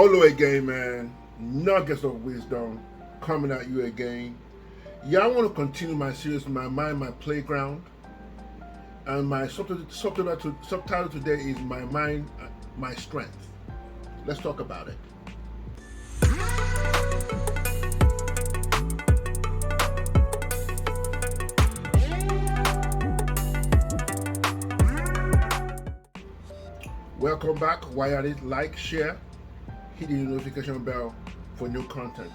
Hello again, man. Nuggets of wisdom coming at you again. Yeah, I want to continue my series, My Mind, My Playground. And my subtitle today is My Mind, My Strength. Let's talk about it. Welcome back. While at it, like, share, hit the notification bell for new content.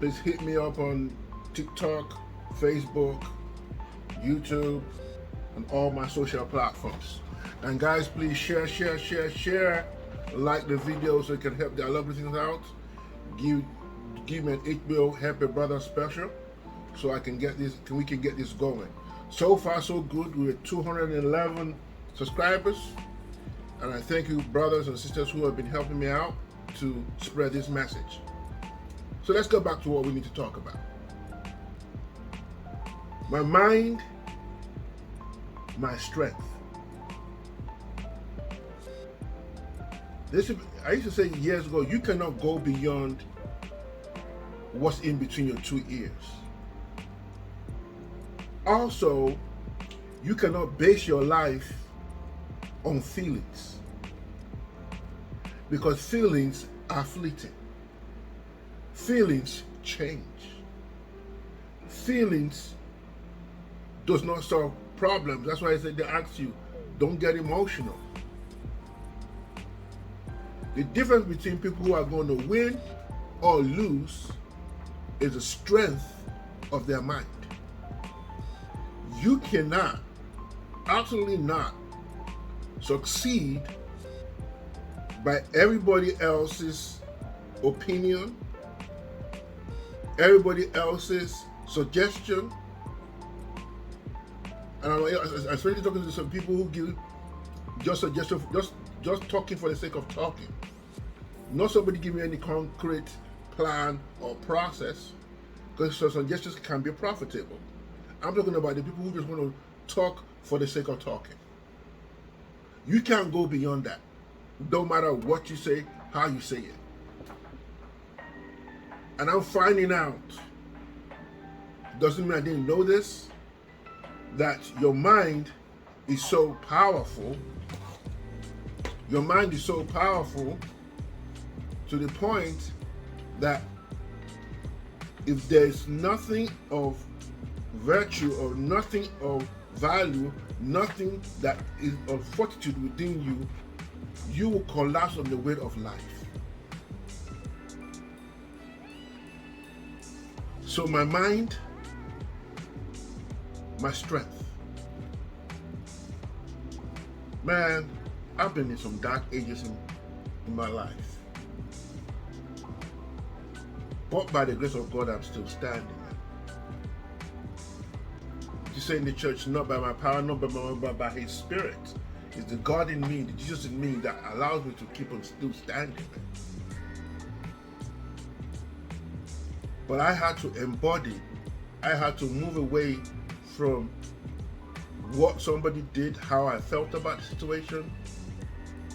Please hit me up on TikTok, Facebook, YouTube, and all my social platforms. And guys, please share. Like the video so it can help the algorithms out. Give me an HBO Happy Brother special so I can get this. We can get this going. So far, so good. We're 211 subscribers, and I thank you, brothers and sisters, who have been helping me out to spread this message. So let's go back to what we need to talk about. My mind, my strength. I used to say years ago, you cannot go beyond what's in between your two ears. Also, you cannot base your life on feelings, because feelings are fleeting. Feelings change. Feelings does not solve problems. That's why I said they ask you, don't get emotional. The difference between people who are going to win or lose is the strength of their mind. You cannot, absolutely not, succeed by everybody else's opinion, everybody else's suggestion. And I'm especially talking to some people who give just suggestions, just talking for the sake of talking. Not somebody giving any concrete plan or process, because suggestions can be profitable. I'm talking about the people who just want to talk for the sake of talking. You can't go beyond that. Don't matter what you say, how you say it. And I'm finding out, doesn't mean I didn't know this, that your mind is so powerful. Your mind is so powerful to the point that if there's nothing of virtue or nothing of value, nothing that is of fortitude within you, you will collapse on the weight of life. So my mind, my strength. Man, I've been in some dark ages in my life. But by the grace of God, I'm still standing. You say in the church, not by my power, not by my own, but by His Spirit. It's the God in me, the Jesus in me, that allows me to keep on still standing. But I had to embody, I had to move away from what somebody did, how I felt about the situation,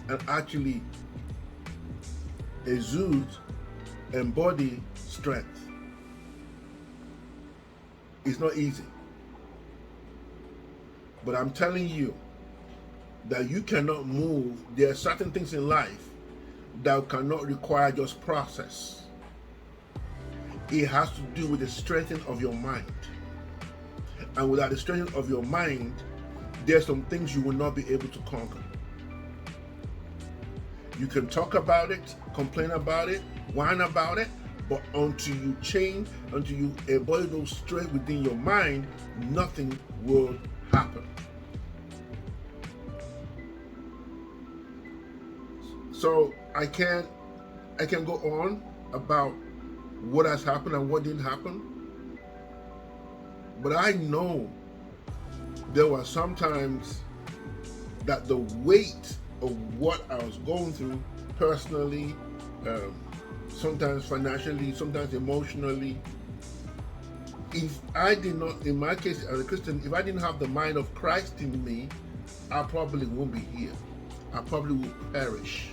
and actually exude, embody strength. It's not easy. But I'm telling you that you cannot move. There are certain things in life that cannot require just process. It has to do with the strengthening of your mind. And without the strengthening of your mind, there's some things you will not be able to conquer. You can talk about it, complain about it, whine about it, but until you change, until you embody those strength within your mind, nothing will happen. So I can go on about what has happened and what didn't happen, but I know there were some times that the weight of what I was going through personally, sometimes financially, sometimes emotionally, if I did not, in my case as a Christian, if I didn't have the mind of Christ in me, I probably won't be here. I probably will perish.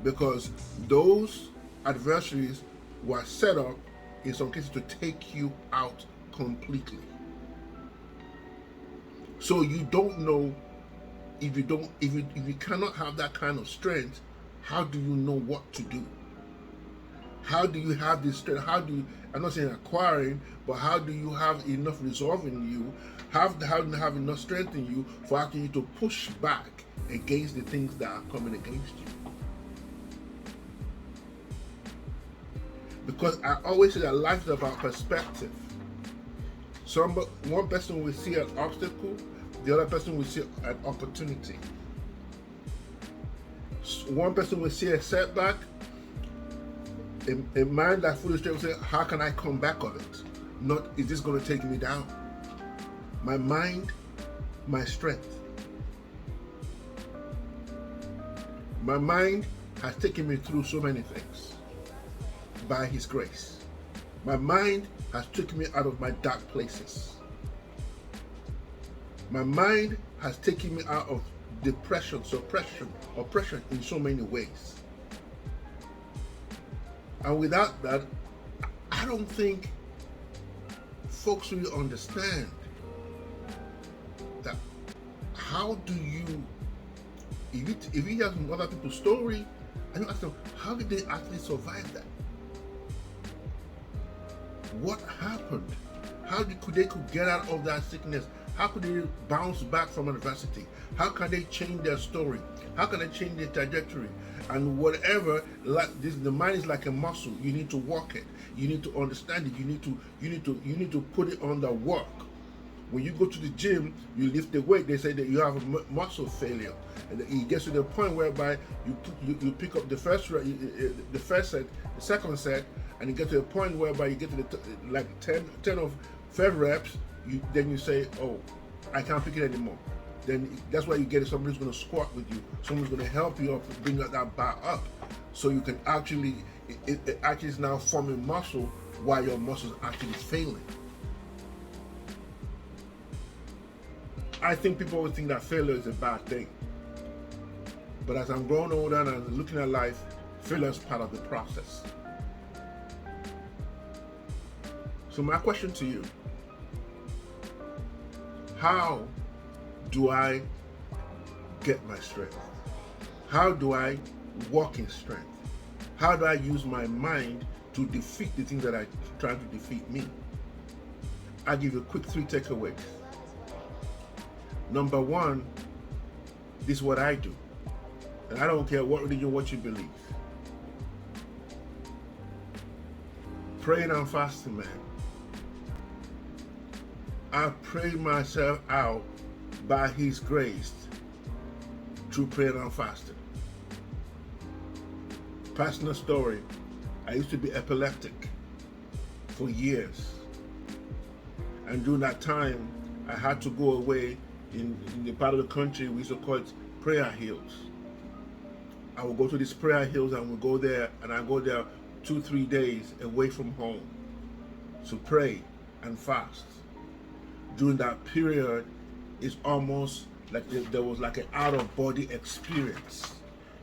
because those adversaries were set up in some cases to take you out completely. So you don't know, if you cannot have that kind of strength, how do you know what to do? How do you have this strength? How do you, I'm not saying acquiring, but how do you have enough resolve in you? How do you have enough strength in you for actually to push back against the things that are coming against you? Because I always say that life is about perspective. One person will see an obstacle, the other person will see an opportunity. One person will see a setback. A mind that fully straight will say, how can I come back on it? Not, is this going to take me down? My mind, my strength. My mind has taken me through so many things by His grace. My mind has taken me out of my dark places. My mind has taken me out of depression, suppression, oppression in so many ways. And without that, I don't think folks really understand that. How do you, if you hear from other people's story, and you ask them, how did they actually survive that? What happened? How could they get out of that sickness? How could they bounce back from adversity? How can they change their story? How can they change their trajectory? And whatever, like this, the mind is like a muscle. You need to work it. You need to understand it. You need to put it under work. When you go to the gym, you lift the weight. They say that you have a muscle failure, and it gets to the point whereby you pick up the first set, the second set, and you get to a point whereby you get to the like 10 of 5 reps. Then you say, oh, I can't pick it anymore. Then that's why you get it. Somebody's going to squat with you. Someone's going to help you up, bring that bar up, so you can actually, it actually is now forming muscle while your muscles actually failing. I think people always think that failure is a bad thing. But as I'm growing older and I'm looking at life, failure is part of the process. So my question to you, how do I get my strength? How do I walk in strength? How do I use my mind to defeat the things that are trying to defeat me? I'll give you a quick 3 takeaways. Number 1, this is what I do. And I don't care what religion, what you believe. Praying and fasting, man. I pray myself out by His grace through prayer and fasting. Personal story, I used to be epileptic for years. And during that time, I had to go away in the part of the country we used to call it prayer hills. I would go to these prayer hills and we'd go there, and I go there 2-3 days away from home to pray and fast. During that period, it's almost like there was like an out-of-body experience.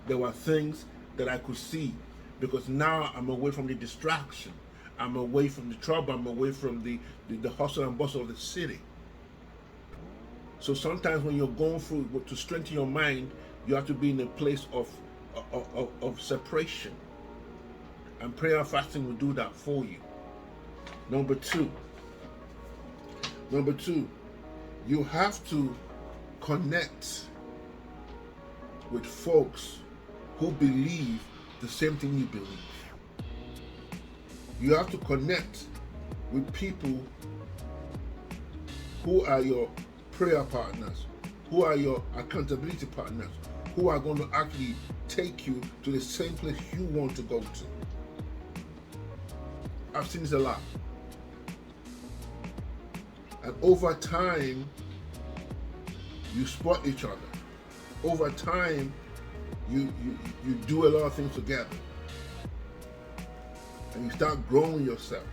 There were things that I could see because now I'm away from the distraction. I'm away from the trouble. I'm away from the hustle and bustle of the city. So sometimes when you're going through to strengthen your mind, you have to be in a place of separation. And prayer and fasting will do that for you. Number two, you have to connect with folks who believe the same thing you believe. You have to connect with people who are your prayer partners, who are your accountability partners, who are going to actually take you to the same place you want to go to. I've seen this a lot. And over time, you spot each other. Over time, you do a lot of things together. And you start growing yourself.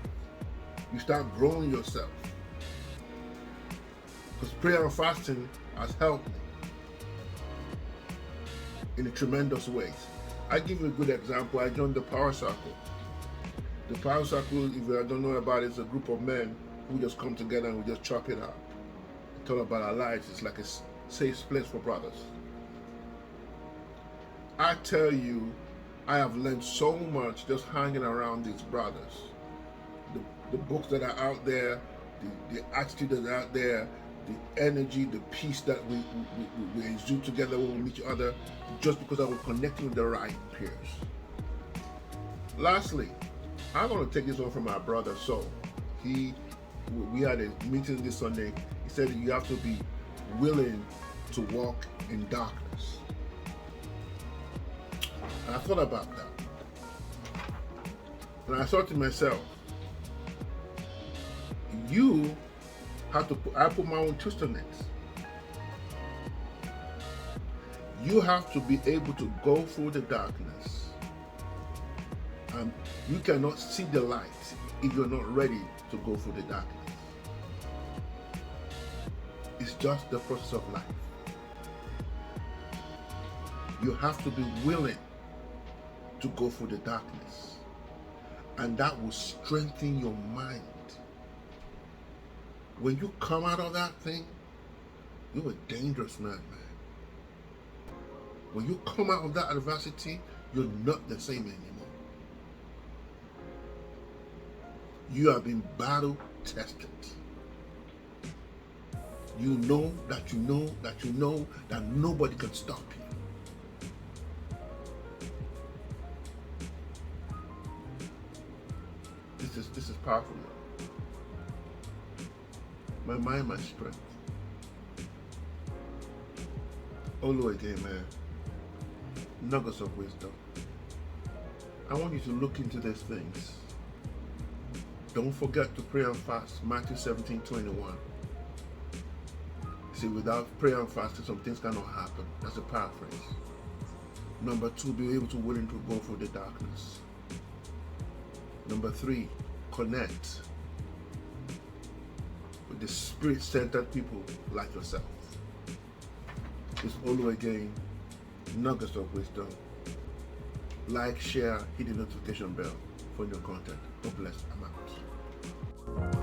Because prayer and fasting has helped me in tremendous ways. I give you a good example. I joined the Power Circle. The Power Circle, if you don't know about it, it's a group of men who just come together and we just chop it up. Talk about our lives. It's like a safe place for brothers. I tell you, I have learned so much just hanging around these brothers. The books that are out there, the attitude that's out there, the energy, the peace that we exude together when we meet each other, just because I was connecting with the right peers. Lastly, I'm going to take this one from my brother. So, we had a meeting this Sunday. He said you have to be willing to walk in darkness. And I thought about that. And I thought to myself, you have to I put my own twist on it. You have to be able to go through the darkness. And you cannot see the light if you're not ready to go through the darkness. It's just the process of life. You have to be willing to go through the darkness. And that will strengthen your mind. When you come out of that thing, you're a dangerous man. When you come out of that adversity, you're not the same anymore. You have been battle tested. You know that you know that you know that nobody can stop you. This is powerful. My mind, my strength. Olu again, man. Nuggets of wisdom. I want you to look into these things. Don't forget to pray and fast. Matthew 17:21. See, without prayer and fasting, some things cannot happen. That's a paraphrase. Number 2, be able to willing to go through the darkness. Number 3, connect with the spirit-centered people like yourself. It's Olu again. Nuggets of wisdom. Like, share, hit the notification bell for new content. God bless. I'm out.